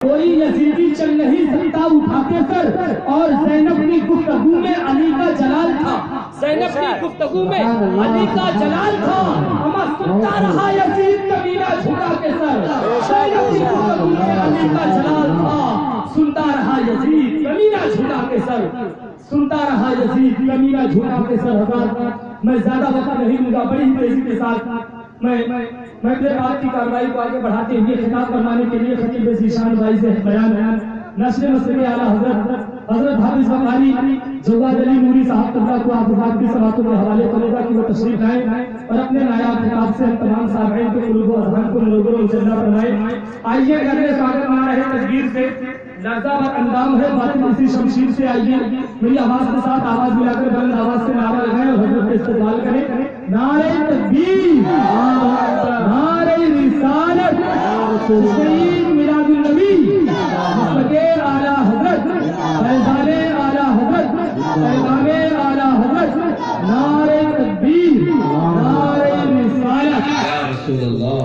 کوئی یزیدی چل نہیں سکتا اٹھا کے سر، اور زینب کی گفتگو میں علی کا جلال تھا، زینب کی گفتگو میں علی کا جلال تھا، اما سنتا رہا یزید کبیرہ جھکا کے سر، زینب کی گفتگو میں علی کا جلال تھا، سنتا رہا یزید کبیرہ جھکا کے سر، سنتا رہا یزید کبیرہ جھکا کے سر۔ حضرات میں زیادہ وقت نہیں لوں گا، بڑی تیزی کے ساتھ میں اپنے بات کی کارروائی کو آگے بڑھاتے ہوئے خطاب فرمانے کے لیے خطیب ذیشان بھائی سے بیان نشر مسلم اعلیٰ حضرت حافظ بخاری جواد علی نوری صاحب قبلہ کو آپ حضرات کی سماعتوں کے حوالے کرے گا کہ وہ تشریف لائیں اور اپنے نایاب خطاب سے ہم تمام سامعین کے قلوب و اذہان کو منور و مجلہ فرمائیں۔ آئیے گھر میں سواگت منا رہے تکبیر سے، لہذا اندام ہے باطن اسی شمشیر سے، آئیے میری آواز کے ساتھ آواز ملا کر بلند آواز سے نعرہ لگائیں اور حضرت کا استقبال کریں۔ نعرہ تکبیر، نعرہ رسالت، شہید میلاد النبی، مسلک اعلیٰ حضرت، فیضان اعلیٰ حضرت، پیغام اعلیٰ حضرت، نعرہ تکبیر، نعرہ رسالت۔ رسول اللہ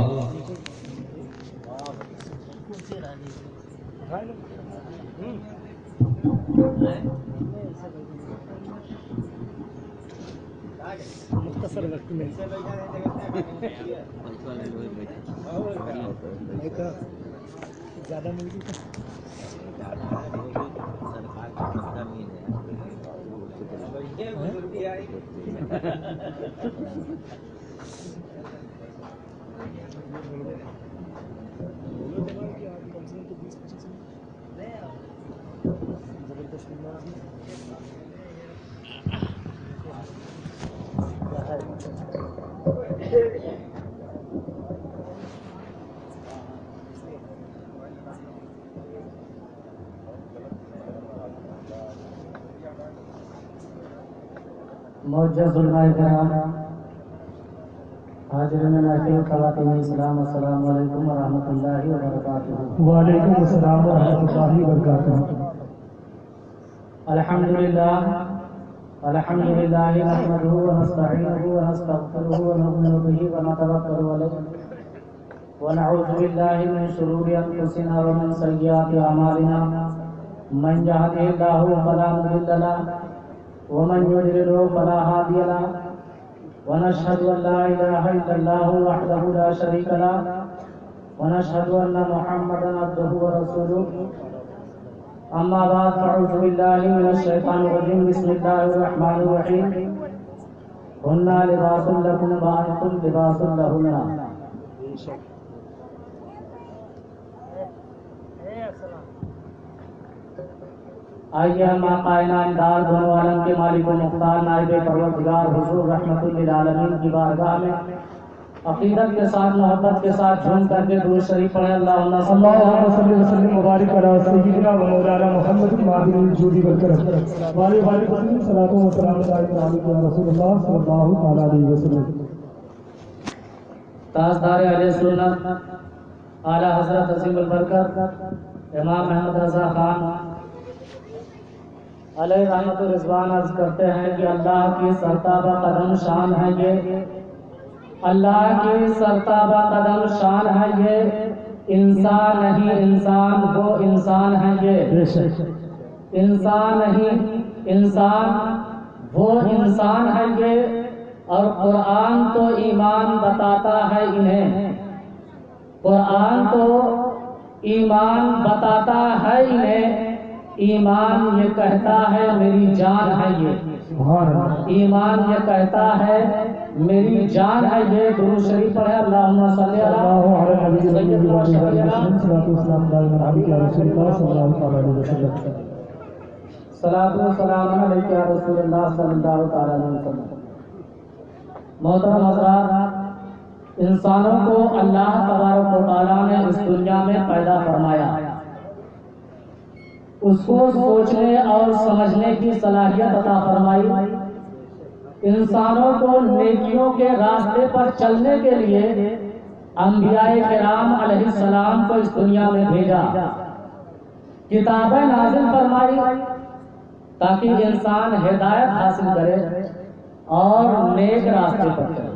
مختصر وقت میں زیادہ ملکی معزز علماء کرام، حاضرین محفل، خواتین اسلام، السلام علیکم ورحمۃ اللہ وبرکاتہ۔ وعلیکم السلام ورحمۃ اللہ وبرکاتہ۔ الحمدللہ نحمده ونستعینه ونستغفره ونؤمن به ونتوکل علیہ ونعوذ باللہ من شرور انفسنا ومن سیئات اعمالنا، من یهده اللہ فلا مضل له ومن يضلل فلا هادي له، ونشهد ان لا اله الا الله وحده لا شريك له، ونشهد ان محمدا عبده ورسوله، اما بعد فاعوذ بالله من الشيطان الرجيم، بسم الله الرحمن الرحيم، هن لباس لكم وانتم لباس لهن۔ آئیے ہم آقا انعامدار دونوں عالم کے مالک و مختار نائب پروردگار حضور رحمت للعالمین کی بارگاہ میں عقیدت کے ساتھ محبت کے ساتھ جھوم کر کے درود شریف پڑھیں۔ اللہم صلی وسلم وبارک علی سیدنا و مولانا محمد الماہر الجود والکرم وعلی آلہ وسلم، صلاۃ و سلام علی رسول اللہ صلی اللہ علیہ وسلم۔ تاجدار اہل سنت اعلیٰ حضرت عظیم البرکت امام محمد رضا خان علیہ رحمت و رضوان عرض کرتے ہیں کہ اللہ کی سرتابہ قدم شان ہے یہ، اللہ کی سرتابہ قدم شان ہے یہ، انسان نہیں انسان وہ انسان ہے یہ، انسان نہیں انسان وہ انسان ہے یہ، اور قرآن تو ایمان بتاتا ہے انہیں، قرآن تو ایمان بتاتا ہے انہیں، ایمان یہ کہتا ہے میری جان ہے یہ، ایمان یہ کہتا ہے میری جان ہے یہ۔ درود شریف پڑھے، اللہم صلی علی سیدنا و شفیعنا صلاۃ و سلام علیک یا رسول اللہ صلی اللہ علیہ وسلم۔ محترم حضرات، انسانوں کو اللہ تبارک و تعالیٰ نے اس دنیا میں پیدا فرمایا، اس کو سوچنے اور سمجھنے کی صلاحیت عطا فرمائی، انسانوں کو نیکیوں کے راستے پر چلنے کے لیے انبیاء کرام علیہ السلام کو اس دنیا میں بھیجا، کتابیں نازل فرمائی تاکہ انسان ہدایت حاصل کرے اور نیک راستے پر چلے۔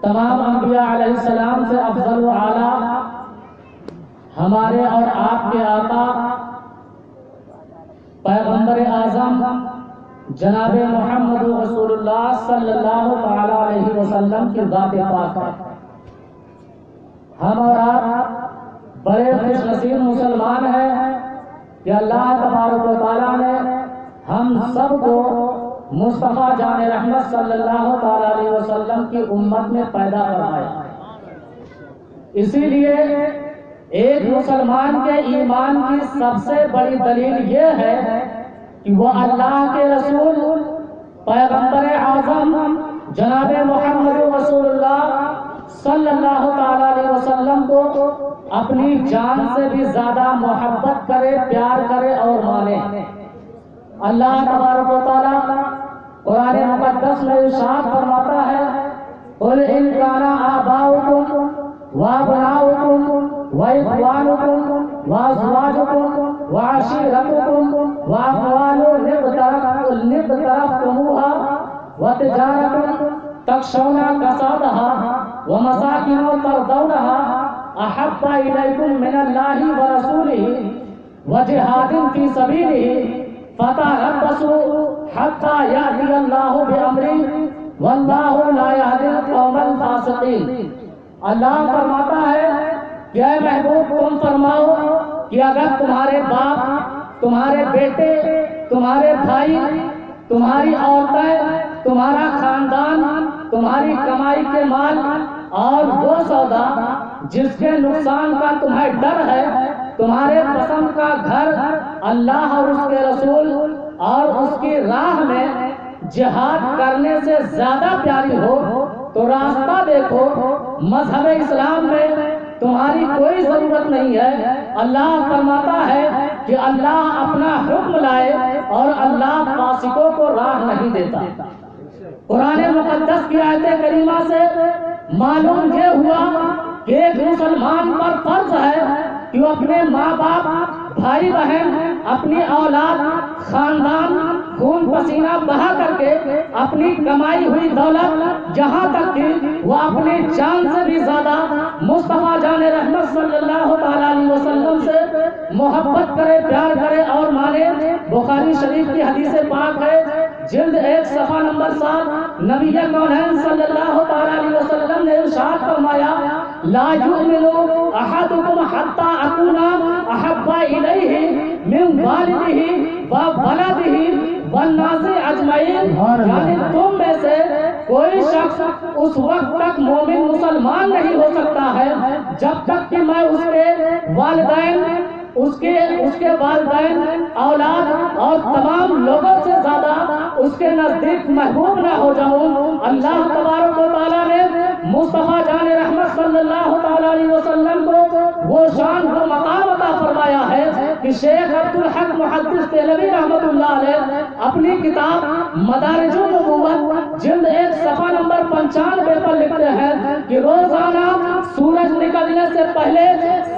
تمام انبیاء علیہ السلام سے افضل و اعلیٰ ہمارے اور آپ کے آقا پیغمبر اعظم جناب محمد رسول اللہ صلی اللہ تعالی علیہ وسلم کی ذات پاک ہے۔ ہم اور آپ بڑے خوش نصیب مسلمان ہیں کہ اللہ تبارک و تعالیٰ نے ہم سب کو مصطفیٰ جان رحمت صلی اللہ تعالی علیہ وسلم کی امت میں پیدا فرمایا۔ اسی لیے ایک مسلمان کے ایمان کی سب سے بڑی دلیل یہ ہے کہ وہ اللہ کے رسول پیغمبر اعظم جناب محمد رسول اللہ صلی اللہ تعالی علیہ وسلم کو اپنی جان سے بھی زیادہ محبت کرے، پیار کرے اور مانے۔ اللہ تبارک و تعالی قرآن مقدس میں ارشاد فرماتا ہے قل ان کان آباؤکم وابناؤکم واخوانکم وازواجکم وعشیرتکم واموال اقترفتموها وتجارة تخشون کسادها ومساکن ترضونها احب الیکم من اللہ ورسولہ وجہاد فی سبیلہ فتربصوا حتی یأتی اللہ بأمرہ واللہ لا یہدی القوم الفاسقین۔ اللہ فرماتا ہے کہ اے محبوب تم فرماؤ کہ اگر تمہارے باپ، تمہارے بیٹے، تمہارے بھائی، تمہاری عورتیں، تمہارا خاندان، تمہاری کمائی کے مال اور وہ سودا جس کے نقصان کا تمہیں ڈر ہے، تمہارے پسند کا گھر اللہ اور اس کے رسول اور اس کی راہ میں جہاد کرنے سے زیادہ پیاری ہو تو راستہ دیکھو۔ مذہب اسلام میں تمہاری کوئی ضرورت نہیں ہے۔ اللہ فرماتا ہے کہ اللہ اپنا حکم لائے اور اللہ فاسقوں کو راہ نہیں دیتا۔ قرآن مقدس کی آیت کریمہ سے معلوم یہ ہوا کہ ایک مسلمان پر فرض ہے کہ وہ اپنے ماں باپ، بھائی بہن، اپنی اولاد، خاندان، خون پسینہ بہا کر کے اپنی کمائی ہوئی دولت یہاں تک کہ وہ اپنی جان سے بھی زیادہ مصطفیٰ جان رحمت صلی اللہ تعالی علیہ وسلم سے محبت کرے، پیار کرے اور مانے۔ بخاری شریف کی حدیث پاک ہے، جلد 1 صفحہ نمبر 7، نبی کونین صلی اللہ تعالی علیہ وسلم نے ارشاد فرمایا لا یؤمن احدکم حتی اکون احب الیہ من والدہ وولدہ والناس اجمعین، یعنی تم میں سے کوئی شخص اس وقت تک مومن مسلمان نہیں ہو سکتا ہے جب تک کہ میں اس کے والدین، اس کے والدین، اولاد اور تمام لوگوں سے زیادہ اس کے نزدیک محبوب نہ ہو جاؤں۔ اللہ تبارک و تعالیٰ نے مصطفیٰ جان رحمت صلی اللہ تعالی علیہ وسلم کو وہ شان و مقام عطا فرمایا ہے کہ شیخ عبدالحق محدث دہلوی رحمۃ اللہ علیہ اپنی کتاب مدارج النبوت جلد 1 صفحہ نمبر 95 پر لکھتے ہیں کہ روزانہ سورج نکلنے سے پہلے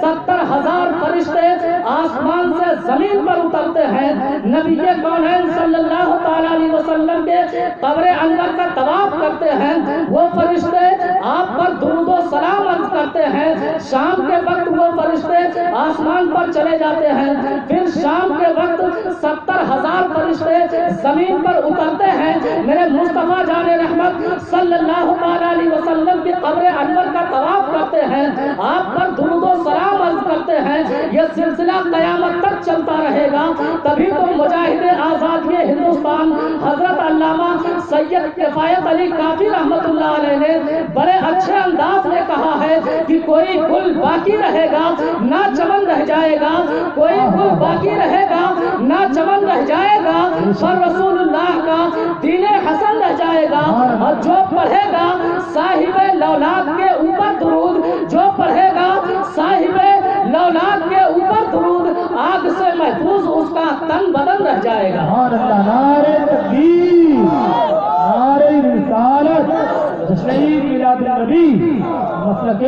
70,000 فرشتے آسمان سے زمین پر اترتے ہیں، نبی کونین صلی اللہ تعالی علیہ وسلم کے قبر انور کا طواف کرتے ہیں، وہ فرشتے آپ پر درود و سلام عرض کرتے ہیں۔ شام کے وقت وہ فرشتے آسمان پر چلے جاتے ہیں، پھر شام کے وقت 70,000 فرشتے زمین پر اترتے ہیں، میرے مصطفیٰ جان رحمت صلی اللہ تعالی علیہ وسلم کی قبر انور کا طواف کرتے ہیں، آپ پر درود و سلام عرض کرتے ہیں۔ یہ سلسلہ قیامت تک چلتا رہے گا، تبھی تو مجاہد آزادی ہندوستان حضرت علامہ سید کفایت علی کافی رحمت اللہ علیہ نے بڑے اچھے انداز میں کہا ہے کہ کوئی گل باقی رہے گا نہ چمن رہ جائے گا، کوئی گل باقی رہے گا نہ چمن رہ جائے گا، پر رسول اللہ کا دین حسن رہ جائے گا۔ اور جو پڑھے گا صاحب لولاد کے اوپر درود، جو پڑھے گا صاحب لولاد کے اوپر درود، آگ سے محفوظ اس کا تن بدن رہ جائے گا۔ نعرہ تکبیر، نعرہ رسالت، جشن میلاد النبی، مسلک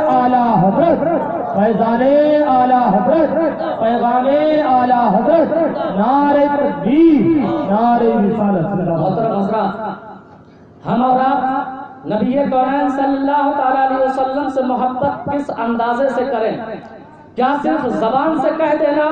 اعلی حضرت، فیضان اعلی حضرت، پیغام اعلی حضرت، نعرہ تکبیر، نعرہ رسالت۔ محترم حضرات، ہم اور آپ نبی کونین صلی اللہ تعالی علیہ وسلم سے محبت کس اندازے سے کریں کیا صرف زبان سے کہہ دینا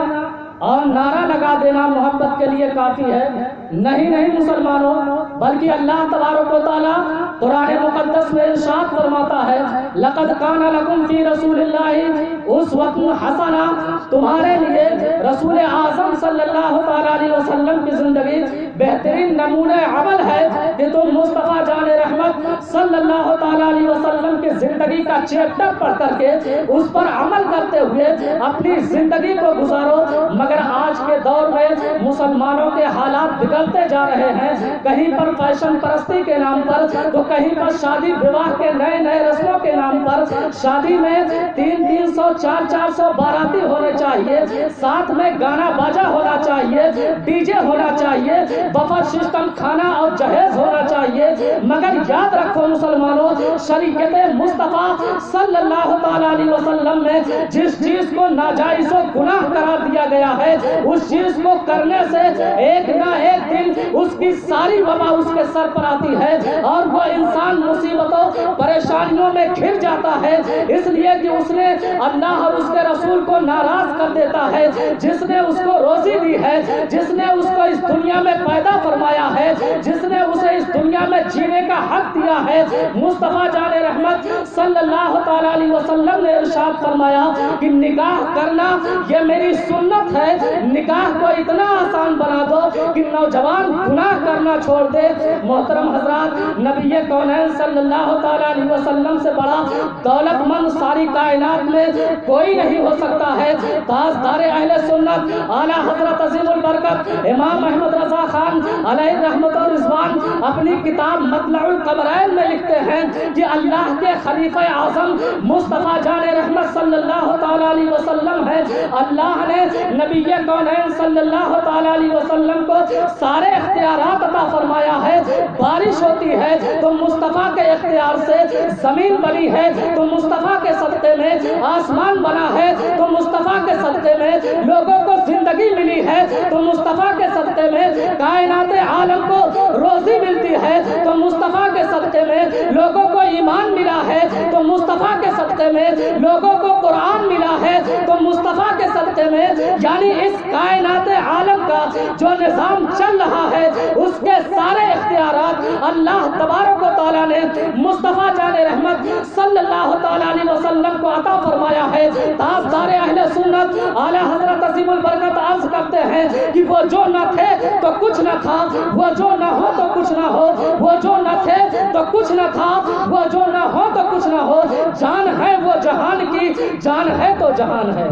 اور نعرہ لگا دینا محبت کے لیے کافی ہے؟ نہیں مسلمانوں، بلکہ اللہ تبارک و تعالیٰ قرآن مقدس میں ارشاد فرماتا ہے لقد کان لکم فی رسول اللہ اسوۃ حسنہ، تمہارے لیے رسول اعظم صلی اللہ تعالیٰ علیہ وسلم کی زندگی بہترین نمونہ عمل ہے کہ تم مصطفیٰ جان رحمت صلی اللہ تعالیٰ علیہ وسلم کی زندگی کا چیپٹر پڑھ کر کے اس پر عمل کرتے ہوئے اپنی زندگی کو گزارو۔ مگر آج کے دور میں مسلمانوں کے حالات بگڑتے جا رہے ہیں، کہیں پر فیشن پرستی کے نام پر تو کہیں پر شادی وواہ کے نئے رسموں کے نام پر شادی میں 300 400 باراتی ہونے چاہیے، ساتھ میں گانا باجا ہونا چاہیے، ڈی جے ہونا چاہیے، بفر سسٹم کھانا اور جہیز ہونا چاہیے۔ مگر یاد رکھو مسلمانوں، شریعت مصطفیٰ صلی اللہ تعالیٰ علیہ وسلم میں جس چیز کو ناجائز و گناہ قرار دیا گیا ہے اس چیز کو کرنے سے ایک نہ ایک دن اس کی ساری وبا اس کے سر پر آتی ہے اور وہ انسان مصیبتوں پریشانیوں میں گھر جاتا ہے، اس لیے کہ اس نے اللہ اور اس کے رسول کو ناراض کر دیتا ہے۔ جس نے اس کو روزی دی ہے، جس نے اس کو اس دنیا میں پیدا فرمایا ہے، جس نے اسے اس دنیا میں جینے کا حق دیا ہے، مصطفیٰ جان رحمت صلی اللہ تعالیٰ علیہ وسلم نے ارشاد فرمایا کہ نکاح کرنا یہ میری سنت ہے، نکاح کو اتنا آسان بنا دو کہ نوجوان گناہ کرنا چھوڑ دے۔ محترم حضرات، نبی کونین صلی اللہ تعالیٰ علیہ وسلم سے بڑا دولت مند ساری کائنات میں کوئی نہیں ہو سکتا ہے۔ تاجدار اہل سنت اعلیٰ حضرت عظیم البرکت امام احمد رضا خان علیہ رحمت و رضوان اپنی کتاب مطلع القمرین میں لکھتے ہیں کہ اللہ کے خلیفہ اعظم مصطفیٰ جان رحمت صلی اللہ تعالیٰ علیہ وسلم ہے۔ اللہ نے نبی کونین صلی اللہ تعالیٰ علیہ وسلم کو سارے اختیارات عطا فرمایا ہے۔ بارش ہوتی ہے تو مصطفیٰ کے اختیار سے، زمین بنی ہے تو مصطفیٰ کے صدقے میں، آسمان بنا ہے تو مصطفیٰ کے صدقے میں، لوگوں کو زندگی ملی ہے تو مصطفیٰ کے صدقے میں، کائنات عالم کو روزی ملتی ہے تو مصطفیٰ کے صدقے میں، لوگوں کو ایمان ملا ہے تو مصطفیٰ کے صدقے میں، لوگوں کو قرآن ملا ہے تو مصطفیٰ کے صدقے میں، یعنی اس کائنات عالم کا جو نظام چل رہا ہے اس کے سارے اختیارات اللہ تبارک و تعالیٰ نے مصطفیٰ جان رحمت صلی اللہ تعالیٰ علیہ وسلم کو عطا فرمایا ہے۔ تاجدار اہل سنت اعلیٰ حضرت عظیم البرکت عرض کرتے ہیں کہ وہ جو نہ تھے تو کچھ نہ تھا، وہ جو نہ ہو تو کچھ نہ ہو، وہ جو نہ تھے تو کچھ نہ تھا، وہ جو نہ ہو تو کچھ نہ ہو، جان ہے وہ جہان کی، جان ہے تو جہان ہے۔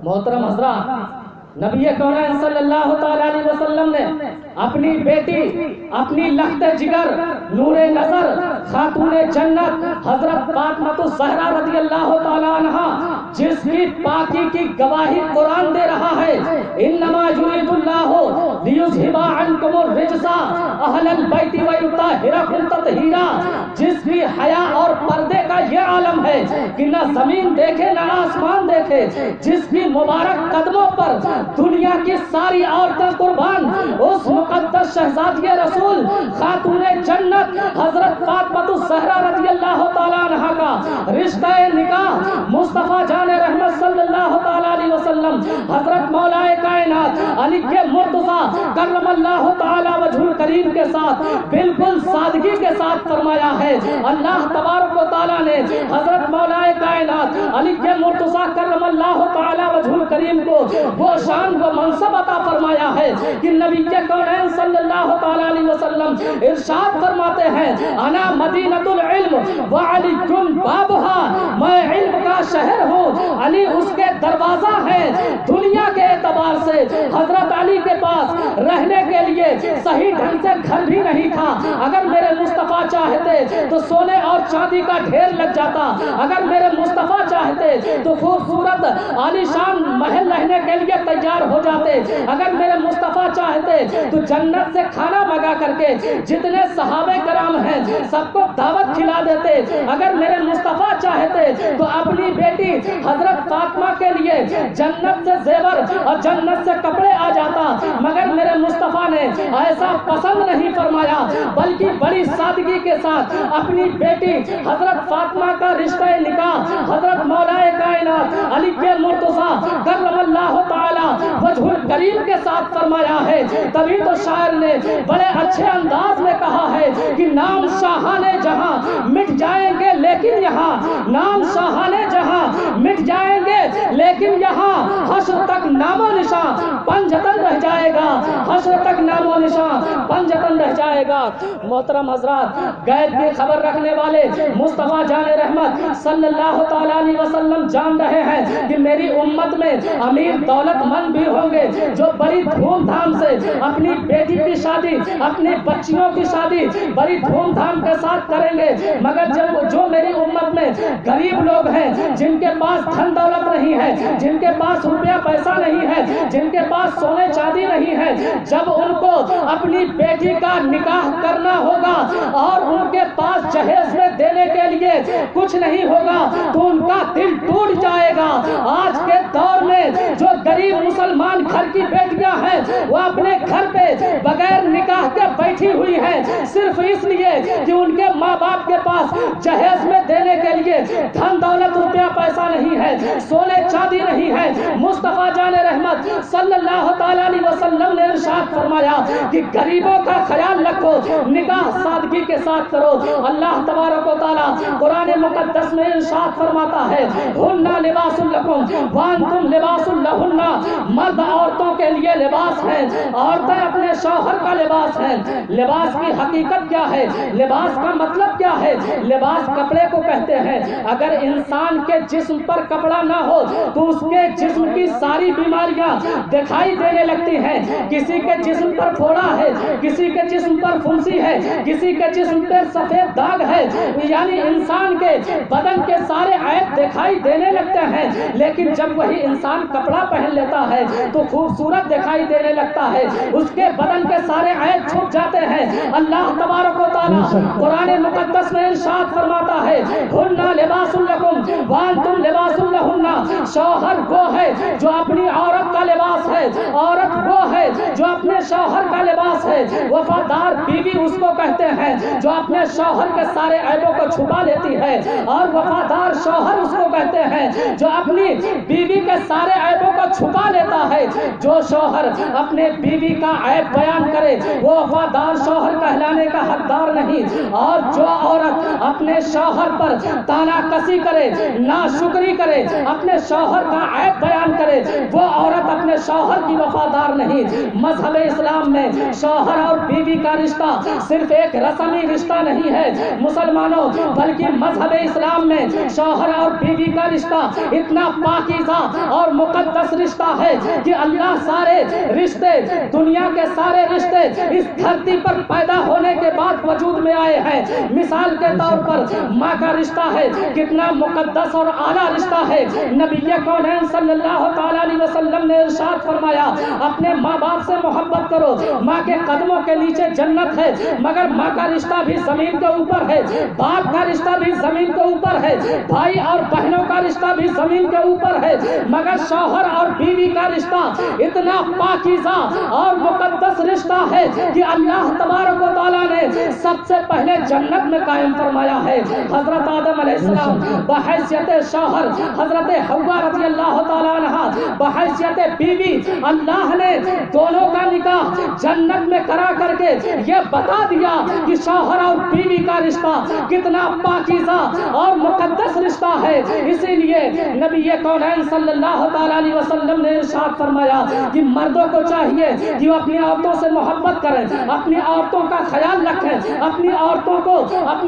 محترم حضرات، نبی کونین صلی اللہ تعالیٰ علیہ وسلم نے اپنی بیٹی، اپنی لخت جگر، نور نظر، خاتون جنت حضرت فاطمہ الزہرا رضی اللہ تعالیٰ عنہ، جس کی پاکی کی گواہی قرآن دے رہا ہے، انما یرید اللہ لیذھب عنکم الرجس اہل البیت ویطہرکم تطہیرا، جس کی حیا اور پردے کا یہ عالم ہے کہ نہ زمین دیکھے نہ آسمان دیکھے، جس کی مبارک قدموں پر دنیا کی ساری عورتیں قربان، اس مقدس شہزادی رسول خاتون جنت حضرت فاطمہ الزہرا رضی اللہ تعالیٰ عنہ کا رشتہ نکاح مصطفیٰ جان رحمت صلی اللہ تعالیٰ علیہ وسلم حضرت مولا کائنات علی کے مرتضیٰ کرم اللہ تعالیٰ وجہ الکریم کے ساتھ بالکل سادگی کے ساتھ فرمایا ہے۔ اللہ تبارک و تعالیٰ نے حضرت مولا کائنات علی کے مرتضیٰ کرم اللہ تعالیٰ وجہ الکریم کو وہ شان و منصب عطا فرمایا ہے کہ نبی کونین صلی اللہ تعالیٰ علیہ وسلم ارشاد فرماتے ہیں انا مدینۃ العلم وعلی بابھا، میں علم کا شہر ہوں، علی اس کے دروازہ ہے۔ دنیا کے اعتبار سے حضرت علی کے پاس رہنے کے لیے صحیح ڈھنگ سے گھر بھی نہیں تھا، اگر میرے مصطفیٰ چاہتے تو سونے اور چاندی کا ڈھیر لگ جاتا، اگر میرے مصطفیٰ چاہتے تو خوبصورت عالیشان محل رہنے کے لیے تیار ہو جاتے، اگر میرے مصطفیٰ چاہتے تو جنت سے کھانا منگا کر کے جتنے صحابہ کرام ہیں سب کو دعوت کھلا دیتے، اگر میرے مصطفیٰ چاہتے تو اپنی بیٹی حضرت فاطمہ کے لیے جنت سے زیور اور جنت سے کپڑے آ جاتا، مگر میرے مصطفیٰ نے ایسا پسند نہیں فرمایا، بلکہ بڑی سادگی کے ساتھ اپنی بیٹی حضرت فاطمہ کا رشتہ نکاح حضرت مولا کائنات علی کے مرتضیٰ کرم اللہ تعالی وجہ الکریم کے ساتھ فرمایا ہے. تبھی تو شاعر نے بڑے اچھے انداز میں کہا ہے کہ نام شاہان جہاں مٹ جائیں گے لیکن یہاں، نام شاہان جہاں مٹ جائیں گے لیکن یہاں حشر تک نام و نشان پنجتن رہ جائے گا، حشر تک نام و نشان پنجتن رہ جائے گا. محترم حضرات، غیب کی خبر رکھنے والے مصطفیٰ جان رحمت صلی اللہ تعالیٰ علیہ وسلم جان رہے ہیں کہ میری امت میں امیر دولت مند بھی ہوں گے جو بڑی دھوم دھام سے اپنی بیٹی کی شادی، اپنی بچیوں کی شادی بڑی دھوم دھام کے ساتھ کریں گے، مگر جو میری امت میں غریب لوگ ہیں، جن کے پاس دھن دولت نہیں ہے، جن کے پاس روپیہ پیسہ نہیں ہے، جن کے پاس سونے چاندی نہیں ہے، جب ان کو اپنی بیٹی کا نکاح کرنا ہوگا اور ان کے پاس جہیز میں دینے کے لیے کچھ نہیں ہوگا تو ان کا دل ٹوٹ جائے گا. آج کے دور میں جو غریب مسلمان گھر کی بیٹیاں ہیں وہ اپنے گھر پہ بغیر نکاح کے بیٹھی ہوئی ہیں صرف اس لیے کہ ان کے ماں باپ کے پاس جہیز میں دینے کے لیے دھن دولت روپیہ پیسہ نہیں ہے، سونے چاندی نہیں ہے. مصطفیٰ جان رحمت صلی اللہ تعالیٰ علیہ وسلم نے ارشاد فرمایا کہ غریبوں کا خیال رکھو، نکاح سادگی کے ساتھ کرو. اللہ تبارک و تعالیٰ قرآن مقدس میں ارشاد فرماتا ہے ہن لباس لکم وانتم لباس لہن، مرد عورتوں کے لیے لباس ہے، عورتیں اپنے شوہر کا لباس ہے. لباس کی حقیقت کیا ہے؟ لباس کا مطلب کیا ہے؟ لباس کپڑے کو کہتے ہیں. اگر انسان کے جسم پر کپڑا نہ ہو تو اس کے جسم کی ساری بیماریاں دکھائی دینے لگتی ہیں. کسی کے جسم پر پھوڑا ہے، کسی کے جسم پر پھنسی ہے، کسی کے جسم پر سفید داغ ہے، یعنی انسان کے بدن کے سارے عیب دکھائی دینے لگتے ہیں. لیکن جب وہی انسان کپڑا پہن لیتا ہے تو خوبصورت دکھائی دینے لگتا ہے، اس کے بدن کے سارے عیب چھپ جاتے ہیں. اللہ تبارک و تعالیٰ قرآن مقدس میں ارشاد فرماتا ہے ہن لباس لکم وانتم لباس لہن. شوہر وہ ہے جو اپنی عورت کا لباس ہے، عورت وہ ہے جو اپنے شوہر کا لباس ہے. وفادار بیوی اس کو کہتے ہیں جو اپنے شوہر کے سارے عیبوں کو چھپا لیتی ہے، اور وفادار شوہر اس کو کہتے ہیں جو اپنی بیوی کے سارے عیبوں کو چھپا لیتا ہے. جو شوہر اپنے بیوی کا عیب بیان کرے وہ وفادار شوہر کہلانے کا حقدار نہیں، اور جو عورت اپنے شوہر پر تانا کسی کرے، ناشکری کرے، اپنے شوہر کا عیب بیان کرے، وہ عورت اپنے شوہر کی وفادار نہیں. مذہب اسلام میں شوہر اور بیوی کا رشتہ صرف ایک رسمی رشتہ نہیں ہے مسلمانوں، بلکہ مذہب اسلام میں شوہر اور بیوی کا رشتہ اتنا پاکیزہ اور مقدس رشتہ ہے کہ اللہ سارے رشتے، دنیا کے سارے رشتے اس دھرتی پر پیدا ہونے کے بعد وجود میں آئے ہیں. مثال کے طور پر ماں کا رشتہ ہے، کتنا مقدس اور اعلیٰ رشتہ ہے. نبی کونین صلی اللہ تعالیٰ علیہ وسلم نے ارشاد فرمایا اپنے ماں باپ سے محبت کرو، ماں کے قدموں کے نیچے جنت ہے. مگر ماں کا رشتہ بھی زمین کے اوپر ہے، باپ کا رشتہ بھی زمین کے اوپر ہے، بھائی اور بہنوں کا رشتہ بھی زمین کے اوپر ہے. مگر شوہر اور بیوی کا رشتہ اتنا پاکیزہ اور مقدس رشتہ ہے کہ اللہ تبارک و تعالیٰ نے سب سے پہلے جنت میں قائم فرمایا ہے. حضرت آدم علیہ السلام بحیثیت شوہر، حضرت حوا رضی اللہ تعالیٰ عنہ بحیثیت بیوی، اللہ نے دونوں کا نکاح جنت میں کرا کر کے یہ بتا دیا کہ شوہر اور بیوی کا رشتہ کتنا پاکیزہ اور مقدس رشتہ ہے. اسی لیے نبی کونین صلی اللہ تعالیٰ علیہ وسلم نے ارشاد فرمایا کہ مردوں کو چاہیے کہ وہ اپنی عورتوں سے محبت کریں، اپنی عورتوں کا خیال رکھیں، اپنی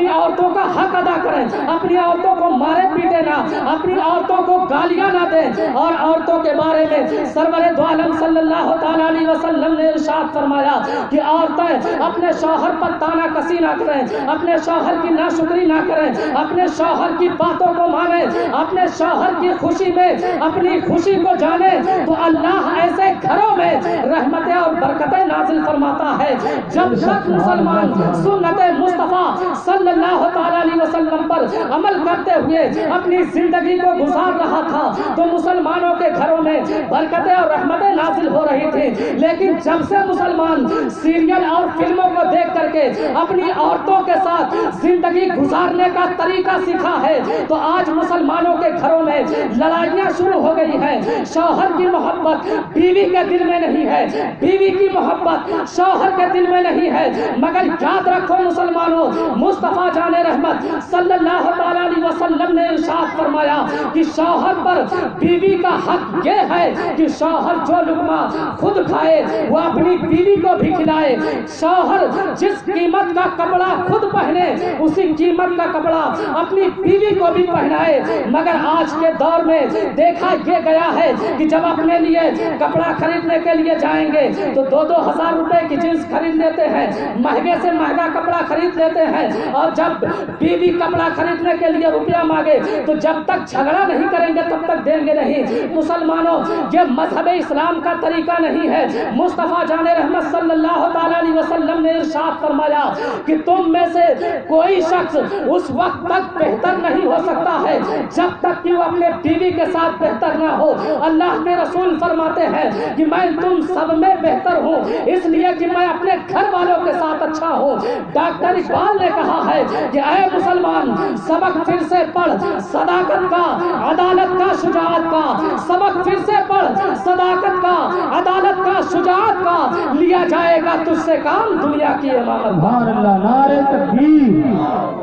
عورتوں کا حق ادا کریں، اپنی عورتوں کو مارے پیٹے نہ، اپنی عورتوں کو گالیاں نہ دیں. اور عورتوں کے بارے میں سرور دو عالم صلی اللہ تعالیٰ علیہ وسلم نے ارشاد فرمایا کہ عورتیں اپنے شوہر پر تانا کسی نہ کریں، اپنے شوہر کی ناشکری نہ کریں، اپنے شوہر کی باتوں کو مانیں، اپنے شوہر کی خوشی میں اپنی خوشی کو جانیں تو اللہ ایسے گھروں میں رحمتیں اور برکتیں نازل فرماتا ہے. جب تک مسلمان سنت مصطفیٰ صلی اللہ تعالیٰ علیہ وسلم پر عمل کرتے ہوئے اپنی زندگی کو گزار رہا تھا تو مسلمانوں کے گھروں میں برکتیں اور رحمتیں نازل ہو رہی تھی، لیکن جب سے مسلمان سیریل اور فلموں کو دیکھ کر کے اپنی عورتوں کے ساتھ زندگی گزارنے کا طریقہ سیکھا ہے تو آج مسلمانوں کے گھروں میں لڑائیاں شروع ہو گئی ہیں۔ شوہر کی محبت بیوی کے دل میں نہیں ہے، بیوی کی محبت شوہر کے دل میں نہیں ہے، مگر یاد رکھو مسلمانوں، مصطفیٰ جان رحمت صلی اللہ تعالی علیہ وسلم نے ارشاد فرمایا کہ شوہر پر بیوی کا حق یہ ہے کہ شوہر جو لقمہ خود کھائے وہ اپنی بیوی کو بھی کھلائے۔ شوہر جس قیمت کا کپڑا خود پہنے اسی قیمت کا کپڑا اپنی بیوی کو بھی پہنائے۔ مگر آج کے دور میں دیکھا یہ گیا ہے کہ جب اپنے لیے کپڑا خریدنے کے لیے جائیں گے تو 2,000 روپے کی جنس خرید لیتے ہیں، مہنگے سے مہنگا کپڑا خرید لیتے ہیں، اور جب بیوی کپڑا خریدنے کے لیے روپیہ مانگے تو جب تک جھگڑا نہیں کریں گے تب تک دیں گے نہیں۔ مسلمانوں، یہ مذہب اسلام کا طریقہ نہیں ہے۔ مصطفیٰ جان رحمت صلی اللہ تعالی علیہ وسلم نے ارشاد فرمایا کہ تم میں سے کوئی شخص اس وقت تک بہتر نہیں ہو سکتا ہے جب تک کہ وہ اپنے بیوی کے ساتھ بہتر نہ ہو۔ اللہ کے رسول فرماتے ہیں کہ میں تم سب میں بہتر ہوں اس لیے کہ میں اپنے گھر والوں کے ساتھ اچھا ہوں۔ ڈاکٹر اقبال نے کہا ہے کہ اے مسلمان، سبق پھر سے پڑھ صداقت کا، عدالت کا، شجاعت کا، سبق پھر سے پڑھ صداقت کا، عدالت کا، شجاعت کا، لیا جائے گا تجھ سے کام دنیا کی امامت۔ سبحان اللہ، نعرہ تکبیر،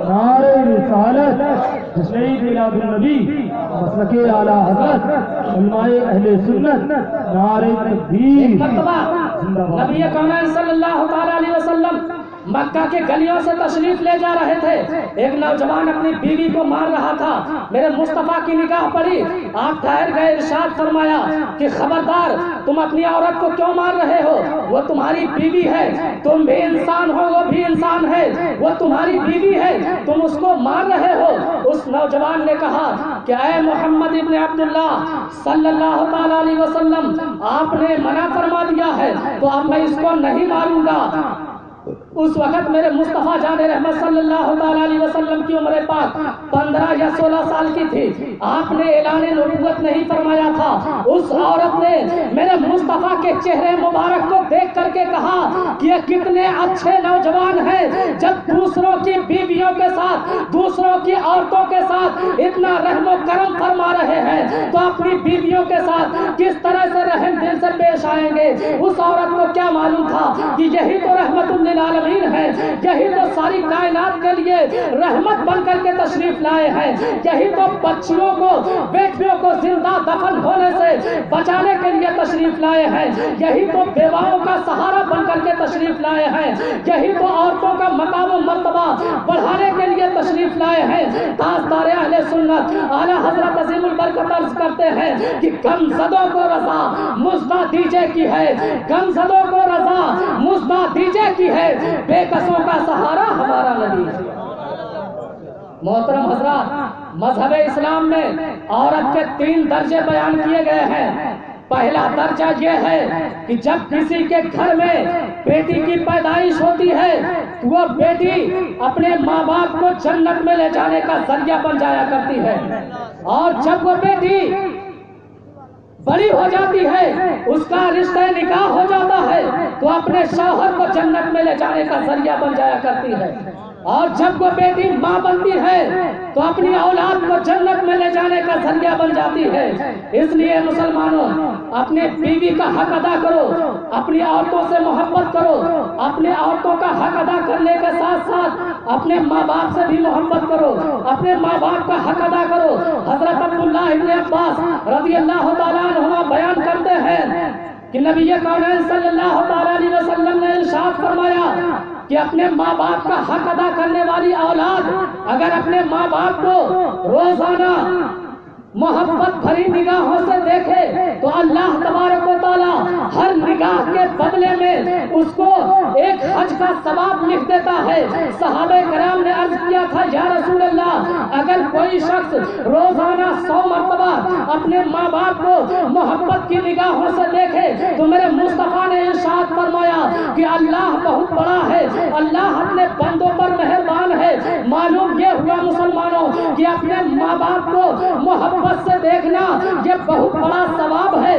نعرہ رسالت، تشریف میلاد النبی، مسلک اعلیٰ حضرت علماء اہل سنت، نعرہ تکبیر۔ مرتبہ نبی کونین صلی اللہ تعالی علیہ وسلم مکہ کے گلیوں سے تشریف لے جا رہے تھے، ایک نوجوان اپنی بیوی کو مار رہا تھا، میرے مصطفیٰ کی نگاہ پڑی، آپ ٹھہر گئے، ارشاد فرمایا کہ خبردار، تم اپنی عورت کو کیوں مار رہے ہو؟ وہ تمہاری بیوی ہے، تم بھی انسان ہو، وہ بھی انسان ہے، وہ تمہاری بیوی ہے، تم اس کو مار رہے ہو۔ اس نوجوان نے کہا کہ اے محمد ابن عبداللہ صلی اللہ تعالی علیہ وسلم، آپ نے منع فرما دیا ہے تو اب میں اس کو نہیں ماروں گا۔ اس وقت میرے مصطفیٰ جان رحمت صلی اللہ تعالی علیہ وسلم کی عمر پاک 15 یا 16 سال کی تھی۔ آپ نے اعلان نبوت نہیں فرمایا تھا۔ اس عورت نے میرے مصطفیٰ کے چہرے مبارک کو دیکھ کر کے کہا کہ یہ کتنے اچھے نوجوان ہیں، جب دوسروں کی بیویوں کے ساتھ، دوسروں کی عورتوں کے ساتھ اتنا رحم و کرم فرما رہے ہیں تو اپنی بیویوں کے ساتھ کس طرح سے رحم دل سے پیش آئیں گے۔ اس عورت کو کیا معلوم تھا کہ یہی تو رحمت للعالمین ہے، یہی تو ساری کائنات کے لیے رحمت بن کر کے تشریف لائے ہیں، یہی تو بچیوں کو، بیٹیوں کو زندہ دفن ہونے سے بچانے کے لیے تشریف لائے ہیں، یہی تو بیواؤں کا سہارا بن کر کے تشریف لائے ہیں، یہی تو عورتوں کا مقام و مرتبہ بڑھانے کے لیے تشریف لائے ہیں۔ تاجدار اہل سنت اعلیٰ حضرت عظیم البرکت عرض کرتے ہیں کہ غمزدوں کو رضا مزدہ دیجے کی ہے، غمزدوں کو رضا مزدہ دیجے کی ہے، بے کسوں کا سہارا ہمارا نبی۔ محترم حضرات، مذہب اسلام میں عورت کے 3 درجے بیان کیے گئے ہیں۔ پہلا درجہ یہ ہے کہ جب کسی کے گھر میں بیٹی کی پیدائش ہوتی ہے تو وہ بیٹی اپنے ماں باپ کو جنت میں لے جانے کا ذریعہ بن جایا کرتی ہے، اور جب وہ بیٹی بڑی ہو جاتی ہے، اس کا رشتہ نکاح ہو جاتا ہے تو اپنے شوہر کو جنت میں لے جانے کا ذریعہ بن جایا کرتی ہے، اور جب وہ بیٹی ماں بنتی ہے تو اپنی اولاد کو جنت میں لے جانے کا ذریعہ بن جاتی ہے۔ اس لیے مسلمانوں، اپنے بیوی کا حق ادا کرو، اپنی عورتوں سے محبت کرو، اپنے عورتوں کا حق ادا کرنے کے ساتھ ساتھ اپنے ماں باپ سے بھی محبت کرو، اپنے ماں باپ کا حق ادا کرو۔ حضرت عبداللہ ابن عباس رضی اللہ تعالیٰ عنہما بیان کرتے ہیں کہ نبی کونین صلی اللہ تعالی علیہ وسلم نے ارشاد فرمایا کہ اپنے ماں باپ کا حق ادا کرنے والی اولاد اگر اپنے ماں باپ کو روزانہ محبت بھری نگاہوں سے دیکھے تو اللہ تبارک و تعالی ہر نگاہ کے بدلے میں اس کو ایک حج کا ثواب لکھ دیتا ہے۔ صحابہ کرام نے عرض کیا تھا یا رسول اللہ، اگر کوئی شخص روزانہ 100 مرتبہ اپنے ماں باپ کو محبت کی نگاہوں سے دیکھے تو میرے مصطفیٰ نے ارشاد فرمایا کہ اللہ بہت بڑا ہے، اللہ اپنے بندوں پر مہربان ہے۔ معلوم یہ ہوا مسلمانوں کہ اپنے ماں باپ کو محبت سے دیکھنا یہ بہت بڑا ثواب ہے۔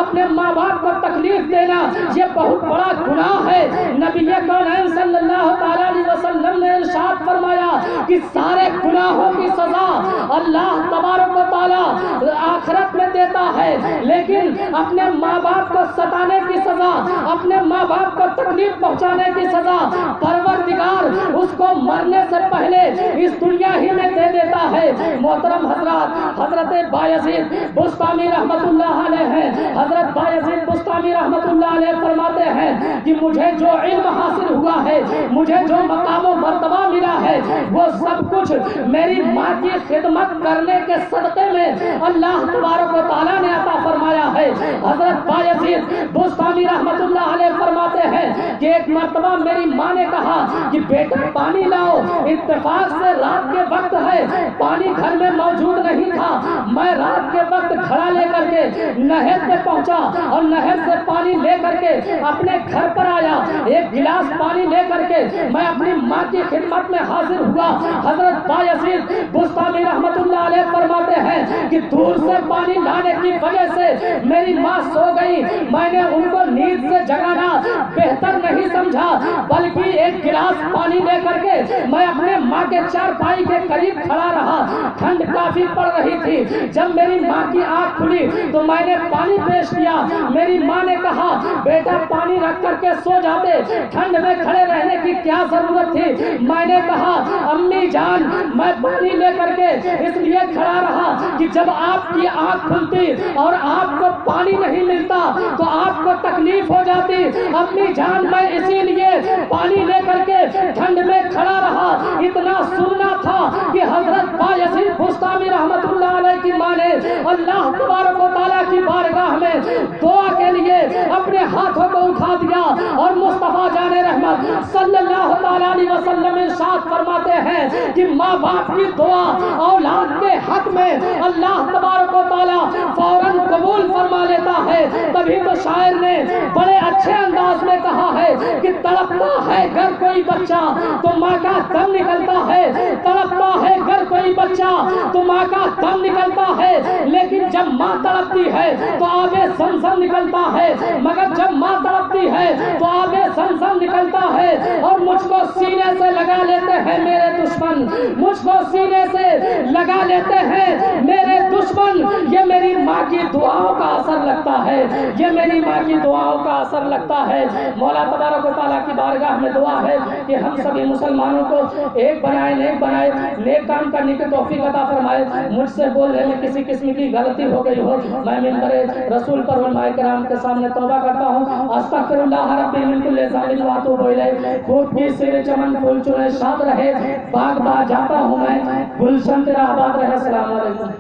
اپنے ماں باپ کو تکلیف دینا یہ بہت بڑا گناہ ہے۔ نبی کونین صلی اللہ تعالی علیہ وسلم نے ارشاد فرمایا کہ سارے گناہوں کی سزا اللہ تبارک و تعالی آخرت میں دیتا ہے، لیکن اپنے ماں باپ کو ستانے کی سزا، اپنے ماں باپ کو تکلیف پہنچانے کی سزا پروردگار اس کو مرنے سے پہلے اس دنیا ہی میں دے دیتا ہے۔ محترم حضرات، حضرت بایزید بسطامی رحمت اللہ علیہ ہیں، حضرت بایزید بسطامی رحمت اللہ علیہ فرماتے ہیں کہ مجھے جو علم حاصل ہوا ہے، مجھے جو مقام و مرتبہ ملا ہے، وہ سب کچھ میری ماں کی خدمت کرنے کے صدقے میں اللہ تبارک و تعالیٰ نے عطا فرمایا ہے۔ حضرت بایزید بسطامی رحمت اللہ علیہ فرماتے ہیں کہ ایک مرتبہ میری ماں نے کہا کہ بیٹا پانی لاؤ، اتفاق سے رات کے وقت ہے، پانی گھر میں موجود نہیں تھا، میں رات کے وقت گھڑا لے کر کے نہر پہ پہنچا اور نہر سے پانی لے کر کے اپنے گھر پر آیا، ایک گلاس پانی لے کر کے میں اپنی ماں کی خدمت میں حاضر ہوا۔ حضرت بایزید بسطامی رحمت اللہ علیہ فرماتے ہیں کہ دور سے پانی لانے کی وجہ سے میری ماں سو گئی، میں نے ان کو نیند سے جگانا بہتر نہیں سمجھا، بلکہ ایک گلاس پانی لے کر کے میں اپنے ماں کے چارپائی کے قریب کھڑا رہا۔ ٹھنڈ کافی پڑ رہی تھی، جب میری ماں کی آنکھ کھلی تو میں نے پانی پیش کیا۔ میری ماں نے کہا بیٹا پانی رکھ کر کے سو جاتے، ٹھنڈ میں کھڑے رہنے کی کیا ضرورت تھی؟ میں نے کہا امی جان میں پانی لے کر کے اس لیے کھڑا رہا کہ جب آپ کی آنکھ کھلتی اور آپ کو پانی نہیں ملتا تو آپ کو تکلیف ہو جاتی، امی جان میں اسی لیے پانی لے کر کے ٹھنڈ میں کھڑا رہا۔ اتنا سننا تھا کہ حضرت بایزید بسطامی رحمت اللہ علیہ کی ماں نے اللہ تبارک و تعالیٰ کی بارگاہ میں دعا کے لیے اپنے ہاتھوں کو اٹھا دیا اور مصطفیٰ جان رحمت صلی اللہ تعالیٰ علیہ وسلم ارشاد فرماتے ہیں کہ ماں باپ کی دعا اولاد کے حق میں اللہ تبارک و تعالیٰ فوراً قبول فرما لیتا ہے۔ تبھی تو شاعر نے بڑے اچھے انداز میں کہا ہے کہ تڑپتا ہے گر کوئی بچہ تو ماں کا دم نکلتا ہے، تڑپتا ہے گر کوئی بچہ تو ماں کا دم نکلتا ہے، لیکن جب ماں تڑپتی ہے تو آب زمزم نکلتا ہے، مگر جب ماں تڑپتی ہے تو آب زمزم نکلتا ہے۔ اور مجھ کو سینے سے لگا لیتے ہیں میرے دشمن، مجھ کو سینے سے لگا لیتے ہیں میرے دشمن، یہ میری ماں کی دعاؤں کا اثر لگتا ہے، یہ میری ماں کی دعاؤں کا اثر لگتا ہے۔ مولا تبارک و تعالیٰ کی بارگاہ میں دعا ہے کہ ہم سبھی مسلمانوں کو ایک بنائے، نیک بنائے، نیک کام کرنے کی توفیق عطا فرمائے۔ مجھ سے بولنے میں کسی قسم کی غلطی ہو گئی ہو، میں منبر رسول پر علماء کرام کے سامنے توبہ کرتا ہوں۔ استغفر اللہ ربی من کل ذنب و اتوب الیہ۔ خود کی سیر چمن پھول چنے شاد رہے، باغ باغ جاتا ہوں میں، گلشن تیرا آباد رہے۔ السلام علیکم۔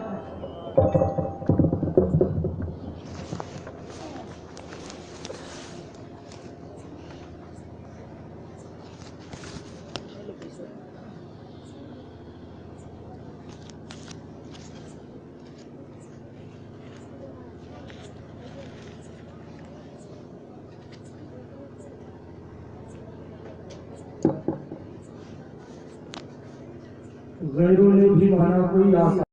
غیروں نے بھی مانا کوئی آسان